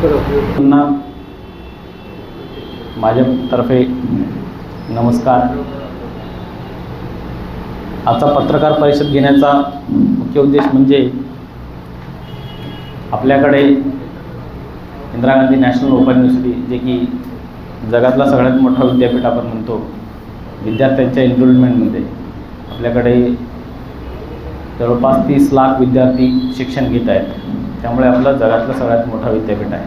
पुन्हा माझ्यातर्फे नमस्कार. आजचा पत्रकार परिषद घेण्याचा मुख्य उद्देश म्हणजे आपल्याकडे Indira Gandhi national open university, जे की जगातला सगळ्यात मोठा विद्यापीठ आपण म्हणतो, विद्यार्थ्यांच्या एनरोलमेंटमध्ये आपल्याकडे जवळपास 30 लाख विद्यार्थी शिक्षण घेत आहेत. त्यामुळे आपलं जगातलं सगळ्यात मोठं विद्यापीठ आहे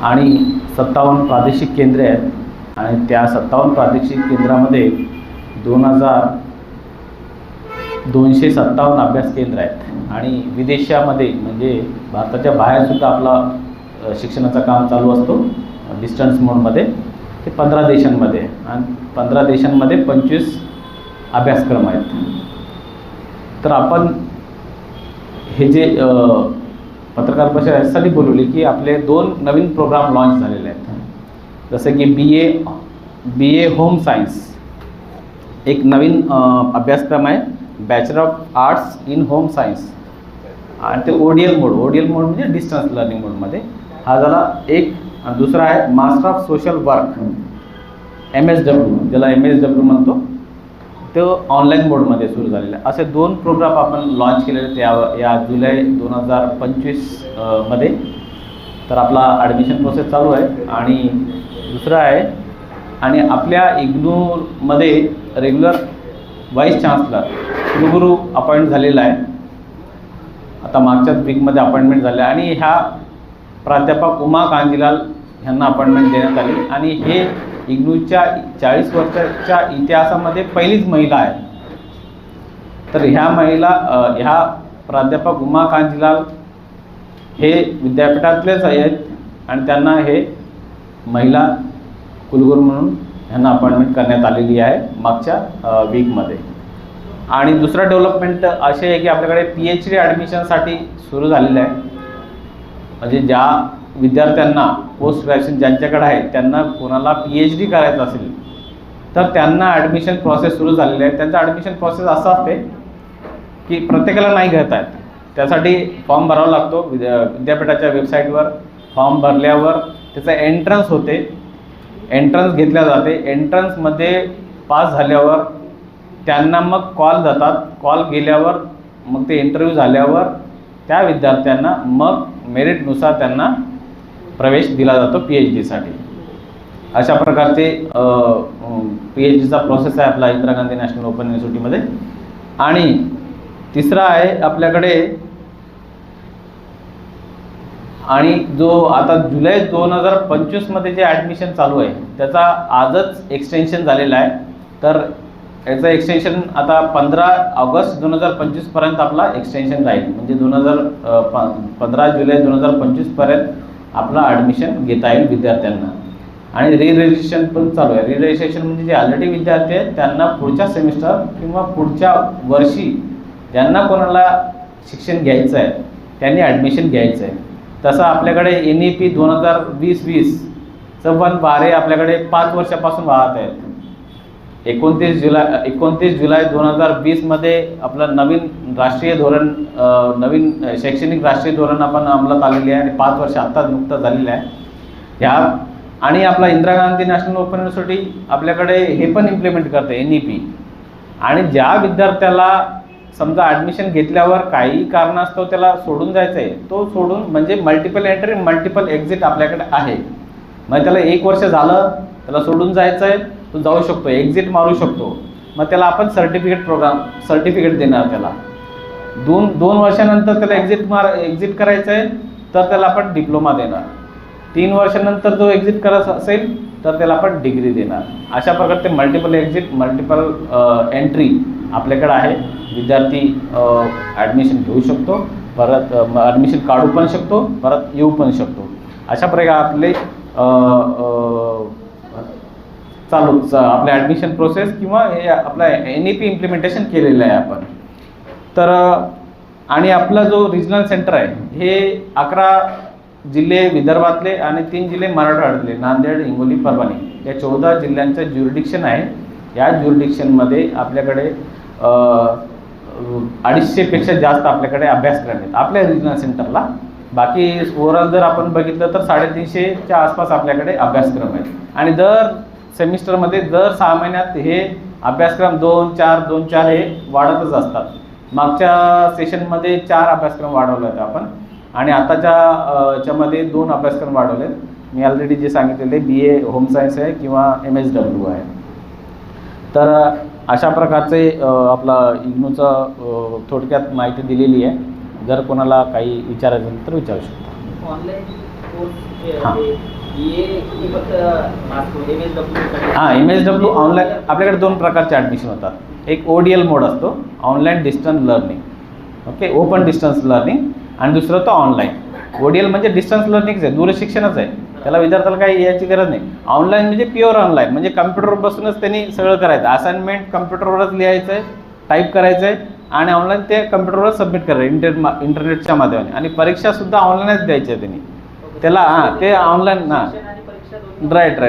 आणि 57 प्रादेशिक केंद्रे आहेत आणि त्या 57 प्रादेशिक केंद्रामध्ये 2257 अभ्यास केंद्र आहेत आणि विदेशामध्ये म्हणजे भारताच्या बाहेरसुद्धा आपला शिक्षणाचं काम चालू असतो डिस्टन्स मोडमध्ये. ते 15 देशांमध्ये आणि 15 देशांमध्ये 25 अभ्यासक्रम आहेत. तर आपण हे जे पत्रकार परिषद यासाठी बोलवली की आपले 2 नवीन प्रोग्राम लॉन्च झालेले आहेत. जसं की बी ए होम सायन्स एक नवीन अभ्यासक्रम आहे, bachelor of arts in home science, आणि ते ODL मोड म्हणजे डिस्टन्स लर्निंग मोडमध्ये हा झाला एक. आणि दुसरा आहे master of social work MSW, ज्याला MSW म्हणतो, तो ऑनलाईन मोडमध्ये सुरू झालेला आहे. असे 2 प्रोग्राम आपण लॉन्च केलेले या जुलै 2025 मध्ये. तर आपला ॲडमिशन प्रोसेस चालू आहे. आणि दुसरं आहे, आणि आपल्या इग्नूमध्ये रेग्युलर व्हाईस चान्सलर कुलगुरू अपॉइंट झालेला आहे. आता मागच्याच वीकमध्ये अपॉइंटमेंट झाले आणि ह्या प्राध्यापक उमा कांजीलाल ह्यांना अपॉइंटमेंट देण्यात आली. आणि हे इग्नूच्या 40 वर्षाच्या इतिहासामध्ये पहिलीच महिला आहे. तर ह्या प्राध्यापक उमा कांजीलाल हे विद्यापीठातलेच आहेत आणि त्यांना हे महिला कुलगुरू म्हणून ह्यांना अपॉइंटमेंट करण्यात आलेली आहे मागच्या वीकमध्ये. आणि दुसरा डेव्हलपमेंट असे आहे की आपल्याकडे PhD ॲडमिशनसाठी सुरू झालेलं आहे. म्हणजे ज्या विद्यार्थ्यांना पोस्ट ग्रॅज्युएशन ज्यांच्याकडे आहे, त्यांना कोणाला PhD करायचं असेल तर त्यांना ॲडमिशन प्रोसेस सुरू झालेली आहे. त्यांचं ॲडमिशन प्रोसेस असं असते की प्रत्येकाला नाही घेता येत. त्यासाठी फॉर्म भरावा लागतो. विद्यापीठाच्या वेबसाईटवर फॉर्म भरल्यावर त्याचं एंट्रन्स होते, एंट्रन्स घेतल्या जाते. एंट्रन्समध्ये पास झाल्यावर त्यांना मग कॉल जातात. कॉल गेल्यावर मग ते इंटरव्ह्यू झाल्यावर त्या विद्यार्थ्यांना मग मेरिटनुसार त्यांना प्रवेश दिला जातो PhDसाठी. अशा प्रकारचे PhDचा प्रोसेस आहे आपला इंदिरा गांधी नॅशनल ओपन युनिव्हर्सिटीमध्ये. आणि तिसरा आहे आपल्याकडे, आणि जो आता जुलै 2025मध्ये जे ॲडमिशन चालू आहे त्याचा आजच एक्सटेन्शन झालेला आहे. तर याचं एक्सटेन्शन आता 15 ऑगस्ट 2025पर्यंत आपला एक्सटेन्शन जाईल. म्हणजे 15 जुलै 2025पर्यंत आपला ॲडमिशन घेता येईल विद्यार्थ्यांना. आणि रजिस्ट्रेशन पण चालू आहे. रजिस्ट्रेशन म्हणजे जे ऑलरेडी विद्यार्थी आहेत त्यांना पुढच्या सेमिस्टर किंवा पुढच्या वर्षी ज्यांना कोणाला शिक्षण घ्यायचं आहे त्यांनी ॲडमिशन घ्यायचं आहे. तसं आपल्याकडे NEP 2020-21चं पण वारे आपल्याकडे 5 वर्षापासून वाहत आहेत. 29 जुलै 2020मध्ये आपलं नवीन राष्ट्रीय धोरण, नवीन शैक्षणिक राष्ट्रीय धोरण आपण अंमलात आलेली आहे आणि 5 वर्ष आत्ताच नुकतं झालेलं आहे ह्या. आणि आपला Indira Gandhi national open university आपल्याकडे हे पण इम्प्लिमेंट करते NEP. आणि ज्या विद्यार्थ्याला समजा ॲडमिशन घेतल्यावर काही कारणास्तव त्याला सोडून जायचं आहे, तो सोडून म्हणजे मल्टिपल एंट्री मल्टिपल एक्झिट आपल्याकडे आहे. मग त्याला 1 वर्ष झालं, त्याला सोडून जायचं आहे, तो जाऊ शकतो, एक्झिट मारू शकतो. मग त्याला आपण सर्टिफिकेट देणार. त्याला 2 वर्षानंतर त्याला एक्झिट करायचं आहे तर त्याला आपण डिप्लोमा देणार. 3 वर्षानंतर जो एक्झिट करत असेल तर त्याला आपण डिग्री देणार. अशा प्रकारे ते मल्टिपल एक्झिट मल्टिपल एंट्री आपल्याकडे आहे. विद्यार्थी ॲडमिशन घेऊ शकतो, परत ॲडमिशन काढू पण शकतो, परत येऊ पण शकतो. अशा प्रकारे आपले आपल्या ॲडमिशन प्रोसेस किंवा हे आपला NEP इम्प्लिमेंटेशन केलेलं आहे आपण. तर आणि आपला जो रिजनल सेंटर आहे हे 11 जिल्हे विदर्भातले आणि 3 जिल्हे मराठवाड्यातले, नांदेड, हिंगोली, परभणी, या 14 जिल्ह्यांचं ज्युरिडिक्शन आहे. या ज्युरिडिक्शनमध्ये आपल्याकडे 250पेक्षा जास्त आपल्याकडे अभ्यासक्रम आहेत आपल्या रिजनल सेंटरला. बाकी ओव्हरऑल जर आपण बघितलं तर 350च्या आसपास आपल्याकडे अभ्यासक्रम आहेत आणि दर सेमिस्टरमध्ये दर 6 महिन्यात हे अभ्यासक्रम 2-4 हे वाढतच असतात. मागच्या सेशनमध्ये 4 अभ्यासक्रम वाढवले होते आपण आणि आताच्या याच्यामध्ये 2 अभ्यासक्रम वाढवले. मी ऑलरेडी जे सांगितलेले BA होम सायन्स आहे किंवा MSW आहे. तर अशा प्रकारचे आपला इग्नूचं थोडक्यात माहिती दिलेली आहे. जर कोणाला काही विचारायचं असेल तर विचारू शकतो. हां MSW ऑनलाईन आपल्याकडे 2 प्रकारचे ॲडमिशन होतात. एक ODL मोड असतो, online distance learning, okay, open distance learning, आणि दुसरं तो ऑनलाईन. ODL म्हणजे डिस्टन्स लर्निंगच आहे, दूरशिक्षणच आहे, त्याला विद्यार्थ्याला काही याची गरज नाही. ऑनलाईन म्हणजे प्युअर ऑनलाईन, म्हणजे कम्प्युटरवर बसूनच त्यांनी सगळं करायचं. असाइनमेंट कम्प्युटरवरच लिहायचं आहे, टाईप करायचं आहे आणि ऑनलाईन ते कम्प्युटरवर सबमिट करायचं इंटरनेटच्या माध्यमाने. आणि परीक्षासुद्धा ऑनलाईनच द्यायची आहे त्यांनी त्याला. हां ते ऑनलाईन. हां राईट.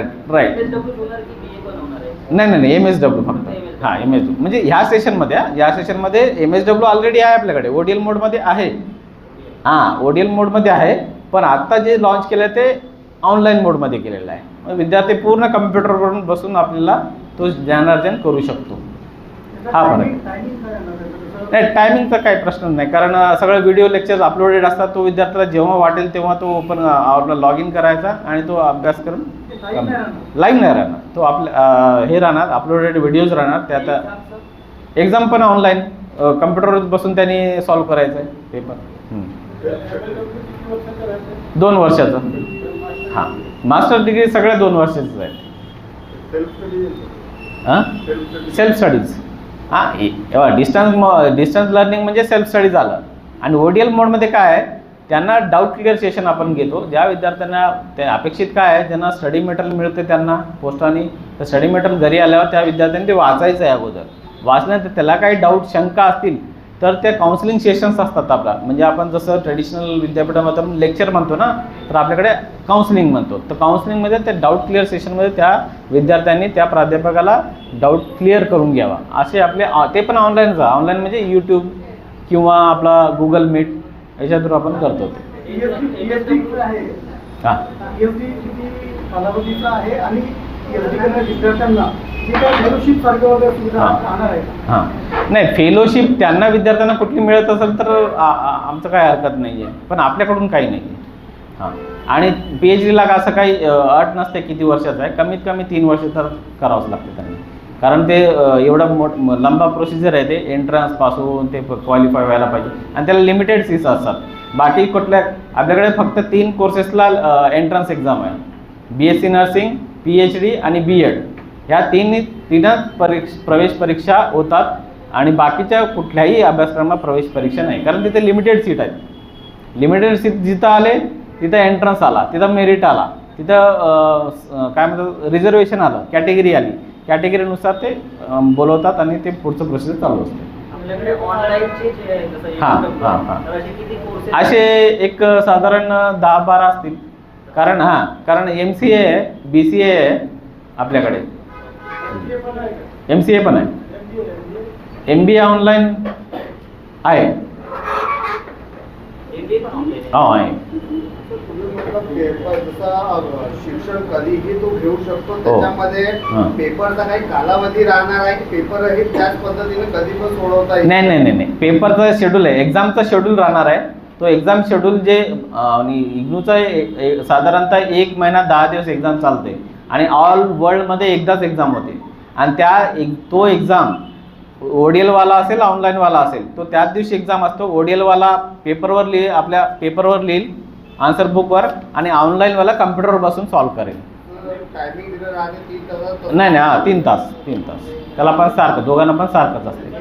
नाही MSW फक्त. हां MSW म्हणजे ह्या सेशनमध्ये MSW ऑलरेडी आहे आपल्याकडे, ODL मोडमध्ये आहे. हां ODL मोडमध्ये आहे, पण आत्ता जे लॉन्च केलं ते ऑनलाईन मोडमध्ये केलेलं आहे. विद्यार्थी पूर्ण कम्प्युटरवरून बसून आपल्याला तो ज्ञानार्जन करू शकतो. हा फरक नाही. टायमिंगचा काही प्रश्न नाही, कारण सगळे व्हिडिओ लेक्चर्स अपलोडेड असतात. तो विद्यार्थ्याला जेव्हा वाटेल तेव्हा तो आपला लॉग इन करायचा आणि तो अभ्यासक्रम लाईव्ह नाही राहणार, तो आपल्या हे राहणार, अपलोडेड व्हिडिओज राहणार. त्यात एक्झाम पण ऑनलाईन कम्प्युटरवर बसून त्यांनी सॉल्व्ह करायचं आहे पेपर. 2 वर्षाचं. हां मास्टर डिग्री सगळ्या 2 वर्षाचंच आहे. हां सेल्फ स्टडीज. हां डिस्टन्स लर्निंग म्हणजे सेल्फ स्टडी झालं. आणि ODL मोडमध्ये काय आहे, त्यांना डाऊट क्लिअर सेशन आपण घेतो. ज्या विद्यार्थ्यांना ते अपेक्षित काय आहे, ज्यांना स्टडी मटेरियल मिळते त्यांना पोस्टाने, तर स्टडी मटेरियल घरी आल्यावर त्या विद्यार्थ्यांनी ते वाचायचं आहे. अगोदर वाचल्यानंतर त्याला काही डाऊट शंका असतील तर ते काउन्सिलिंग सेशन्स असतात आपला. म्हणजे आपण जसं ट्रेडिशनल विद्यापीठामध्ये आपण लेक्चर म्हणतो ना, तर आपल्याकडे काउन्सिलिंग म्हणतो. तर काउन्सिलिंगमध्ये ते डाऊट क्लिअर सेशनमध्ये त्या विद्यार्थ्यांनी त्या प्राध्यापकाला डाऊट क्लिअर करून घ्यावा. असे आपले ते पण ऑनलाईन म्हणजे यूट्यूब किंवा आपला गुगल मीट याच्या थ्रू आपण करतो. हां हां नाही फेलोशिप त्यांना विद्यार्थ्यांना कुठली मिळत असेल तर आमचं काय हरकत नाही आहे, पण आपल्याकडून काही नाही आहे. हां आणि PhDला असं काही अट नसते किती वर्षाचं आहे, कमीत कमी 3 वर्ष तर करावंच लागतं त्यांनी. कारण ते एवढं लंबा प्रोसिजर आहे, ते एंट्रन्सपासून ते क्वालिफाय व्हायला पाहिजे आणि त्याला लिमिटेड सीट्स असतात. बाकी कुठल्या आपल्याकडे फक्त 3 कोर्सेसला एंट्रन्स एक्झाम आहे, BSc नर्सिंग, PhD आणि B.Ed. ह्या 3 प्रवेश परीक्षा होतात आणि बाकीच्या कुठल्याही अभ्यासक्रमात प्रवेश परीक्षा नाही, कारण तिथे लिमिटेड सीट आहेत. लिमिटेड सीट जिथं आले तिथं एंट्रन्स आला, तिथं मेरिट आला, तिथं काय म्हणतात रिझर्वेशन आलं, कॅटेगरी आली, कॅटेगरीनुसार ते बोलवतात आणि ते पुढचं प्रोसेस चालू असते. हां असे एक साधारण 10-12 असतील. कारण MCA आहे, BCA आहे आपल्याकडे, MCA पण आहे, MBA ऑनलाईन आहे. हो आहे. शिक्षण कधीही तो घेऊ शकतो, त्याच्यामध्ये पेपरचा काही कालावधी राहणार आहे, पेपर हे त्याच पद्धतीने कधी पण सोडवता येईल? नाही पेपरचा शेड्यूल आहे, एक्झामचा शेड्यूल राहणार आहे. तो एक्झाम शेड्यूल जे इग्नूचा साधारणतः 1 महिना 10 दिवस एक्झाम चालते आणि ऑल वर्ल्डमध्ये एकदाच एक्झाम होते. आणि तो एक्झाम ODLवाला असेल ऑनलाईनवाला असेल तो त्याच दिवशी एक्झाम असतो. ODLवाला आपल्या पेपरवर लिहिल आन्सर बुकवर आणि ऑनलाईनवाला कम्प्युटरवर बसून सॉल्व्ह करेल. नाही 3 तास त्याला पण सारखं, दोघांना पण सारखंच असते.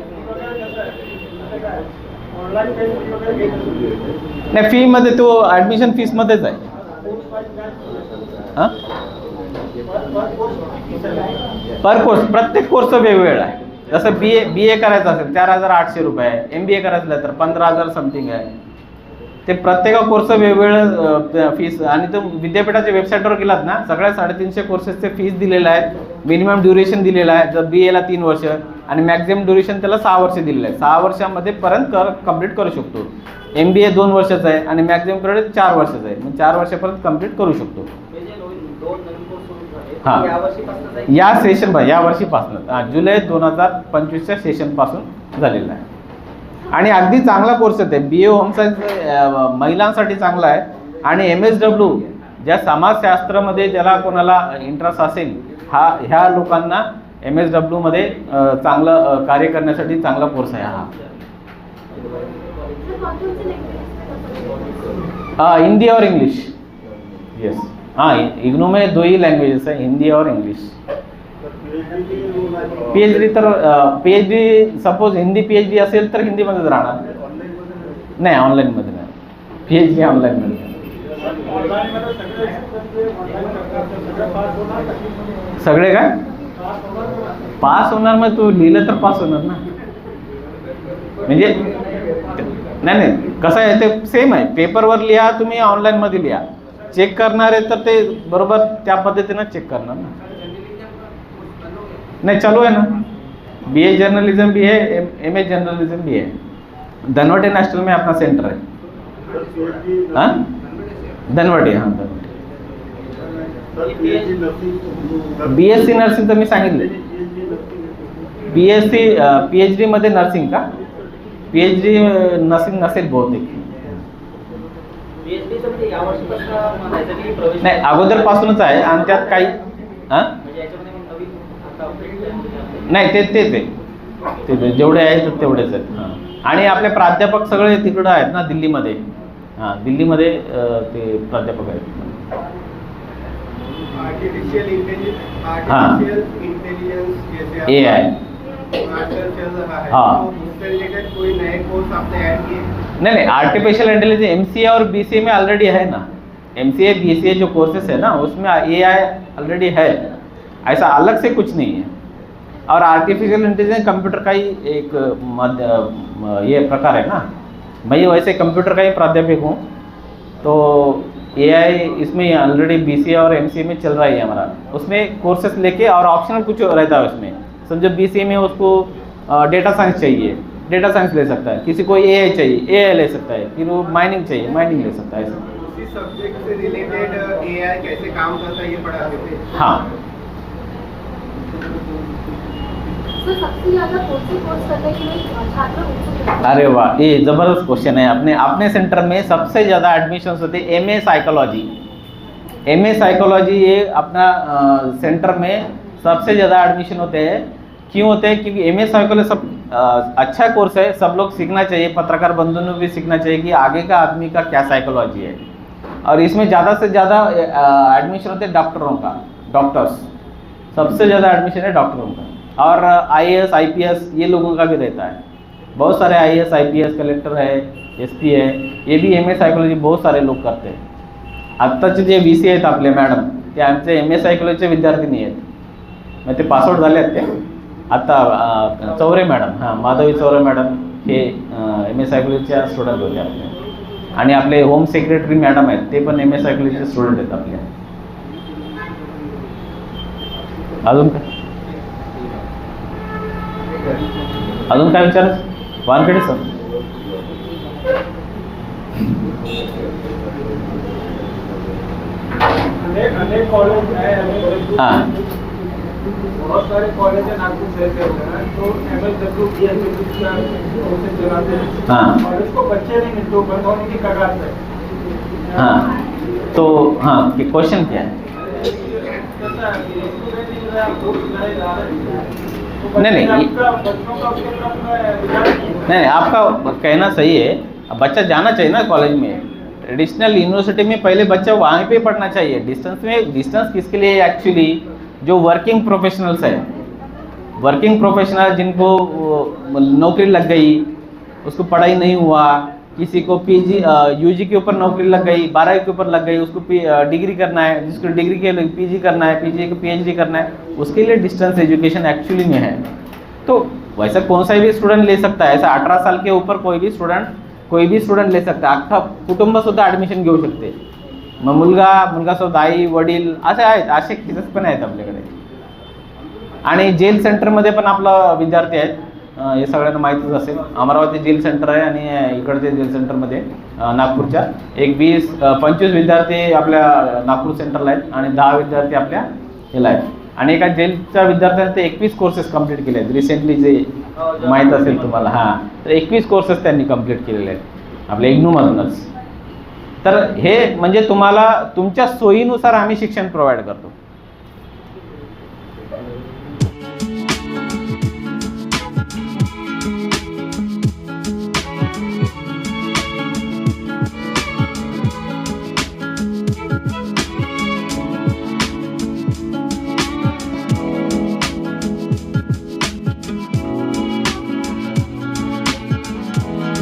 नाही फीमध्ये तो ॲडमिशन फीसमध्येच आहे. हां पर कोर्स प्रत्येक कोर्सचं वेगवेगळं आहे. जसं BA करायचं असेल 4,800 रुपये आहे, MBA करायचं असेल तर 15,000 समथिंग आहे. ते प्रत्येक कोर्सचं वेगवेगळं फीस. आणि तो विद्यापीठाच्या वेबसाईटवर गेलात ना, सगळ्या 350 कोर्सेसचे फीस दिलेले आहेत, मिनिमम ड्युरेशन दिलेलं आहे. जर BAला 3 वर्ष, आणि मॅक्झिमम ड्युरेशन त्याला 6 वर्ष दिलेलं आहे. 6 वर्षामध्ये पर्यंत कंप्लीट करू शकतो. MBA 2 वर्षाचा आहे आणि मॅक्झिमम पिरियड 4 वर्षाचा आहे. मग 4 वर्षापर्यंत कंप्लीट करू शकतो. हां, या सेशन या वर्षीपासून जुलै 2025च्या सेशनपासून झालेलं आहे. आणि अगदी चांगला कोर्स आहे. BA होम सायन्स महिलांसाठी चांगला आहे. आणि MSW ज्या समाजशास्त्रामध्ये ज्याला कोणाला इंटरेस्ट असेल, ह्या लोकांना MSW मध्ये चांगलं कार्य करण्यासाठी चांगला कोर्स आहे हा. हिंदी और इंग्लिश. यस, हाँ, इग्नू में 2 ही लैंग्वेजेस है, हिंदी और इंग्लिश. PhD तर PhD सपोज हिंदी PhD असेल तर हिंदीमध्येच राहणार. नाही, ऑनलाईनमध्ये नाही. PhD ऑनलाईनमध्ये. सगळे काय पास होणार? मग तू लिहिलं तर पास होणार ना. म्हणजे नाही, कसं आहे ते सेम आहे. पेपरवर लिहा, तुम्ही ऑनलाईनमध्ये लिहा. चेक करणार आहे तर ते बरोबर त्या पद्धतीनं चेक करणार ना. नहीं, चालू है ना. BA जर्नलिज्म भी है, MA जर्नलिज्म भी है. धनवटे नेशनल में अपना सेंटर है. हाँ, धनवटे. हाँ, धनवटे. BSc नर्सिंग तर मी सांगितलं. BSc PhD मध्ये नर्सिंग का? PhD नर्सिंग नसेल बहुतेक. नाही, अगोदरपासूनच आहे आणि त्यात काही नाही, ते जेवढे आहेत तेवढेच आहेत. हां, आणि आपले प्राध्यापक सगळे तिकडं आहेत ना दिल्लीमध्ये. हां, दिल्लीमध्ये ते प्राध्यापक आहेत. Artificial intelligence AI. हाँ, कोई नए कोर्स आपने ऐड किए? नहीं, आर्टिफिशियल इंटेलिजेंस MCA और BCA में ऑलरेडी है ना. MCA BCA जो कोर्सेस है ना उसमें AI ऑलरेडी है. ऐसा अलग से कुछ नहीं है. और आर्टिफिशियल इंटेलिजेंस कंप्यूटर का ही एक ये प्रकार है ना. मैं वैसे कंप्यूटर का ही प्राध्यापक हूँ, तो AI इसमें ऑलरेडी BCA और MCA में चल रहा है हमारा. उसमें कोर्सेस लेके और ऑप्शनल कुछ रहता है उसमें. समझो BCA में उसको डेटा साइंस चाहिए, डेटा साइंस ले सकता है. किसी को AI चाहिए, AI ले सकता है. फिर वो माइनिंग चाहिए, माइनिंग ले सकता है. उसी सब्जेक्ट से रिलेटेड AI कैसे काम करता है ये पढ़ाते थे. हाँ. सर, सबसे ज़्यादा कोर्स करने के लिए छात्र उत्सुक हैं? अरे वाह, ये ज़बरदस्त क्वेश्चन है. अपने सेंटर में सबसे ज़्यादा एडमिशन्स होते हैं MA साइकोलॉजी. MA साइकोलॉजी ये अपना सेंटर में सबसे ज़्यादा एडमिशन होते हैं. क्यों होते हैं? क्योंकि MA साइकोलॉजी सब अच्छा कोर्स है. सब लोग सीखना चाहिए. पत्रकार बंधुओं ने भी सीखना चाहिए कि आगे का आदमी का क्या साइकोलॉजी है. और इसमें ज़्यादा से ज़्यादा एडमिशन होते हैं डॉक्टरों का. डॉक्टर्स सबसे ज़्यादा एडमिशन है डॉक्टरों का. और IAS IPS ये लोगों का भी रहता है. बहुत सारे IAS IPS कलेक्टर है, SP है, ये भी MA सायकोलॉजी बहुत सारे लोक करते हैं. आत्ताचे जे VC आहेत आपले मॅडम, ते आमचे MA सायकोलॉजीचे विद्यार्थिनी आहेत. मग ते पासआउट झाले आहेत ते. आता चौरे मॅडम, हां, माधवी चौरे मॅडम हे MA सायकोलॉजीच्या स्टुडंट होते आपले. आणि आपले होम सेक्रेटरी मॅडम आहेत, ते पण MA सायकोलॉजीचे स्टुडंट आहेत आपले. अजून काय विचार वानखेडे सर? अनेक कॉलेज है, हाँ, बहुत सारे कॉलेज है नागपुर शहर के अंदर, तो MSW कोर्सेज चलाते हैं. हाँ. और इसको बच्चे नहीं मिलते, बंद होने की कगार पे. हाँ, तो हाँ, क्वेश्चन क्या है? नहीं, आपका कहना सही है. बच्चा जाना चाहिए ना कॉलेज में. ट्रेडिशनल यूनिवर्सिटी में पहले बच्चा वहाँ पे पढ़ना चाहिए. डिस्टेंस किसके लिए? एक्चुअली जो वर्किंग प्रोफेशनल्स है, वर्किंग प्रोफेशनल जिनको नौकरी लग गई, उसको पढ़ाई नहीं हुआ, किसी को PG UG के ऊपर नौकरी लग गई, 12वीं के ऊपर लग गई, उसको डिग्री करना है, जिसको डिग्री के लिए PG करना है, PG को PhD करना है, उसके लिए डिस्टेंस एजुकेशन एक्चुअली में है. तो वैसा कौन सा भी स्टुडंट ले सकता है. ऐसा 18 साल के ऊपर कोई भी स्टुडंट ले सकता है. अख्खा कुटुंब सुद्धा ॲडमिशन घेऊ शकते. मग मुलगा सोबत आई वडील असे आहेत, असे केसेस पण आहेत आपल्याकडे. आणि जेल सेंटरमध्ये पण आपला विद्यार्थी आहेत, हे सगळ्यांना माहीतच असेल. अमरावती जेल सेंटर आहे आणि इकडचे जेल सेंटरमध्ये नागपूरच्या एक 25 विद्यार्थी आपल्या नागपूर सेंटरला आहेत आणि 10 विद्यार्थी आपल्या ह्याला आहेत. आणि एका जेलच्या विद्यार्थ्यांनी ते 21 कोर्सेस कंप्लीट केले आहेत. रिसेंटली जे माहीत असेल तुम्हाला, हां, तर 21 कोर्सेस त्यांनी कंप्लीट केलेले आहेत आपल्या इग्नूमधूनच. तर हे म्हणजे तुम्हाला तुमच्या सोयीनुसार आम्ही शिक्षण प्रोव्हाइड करतो.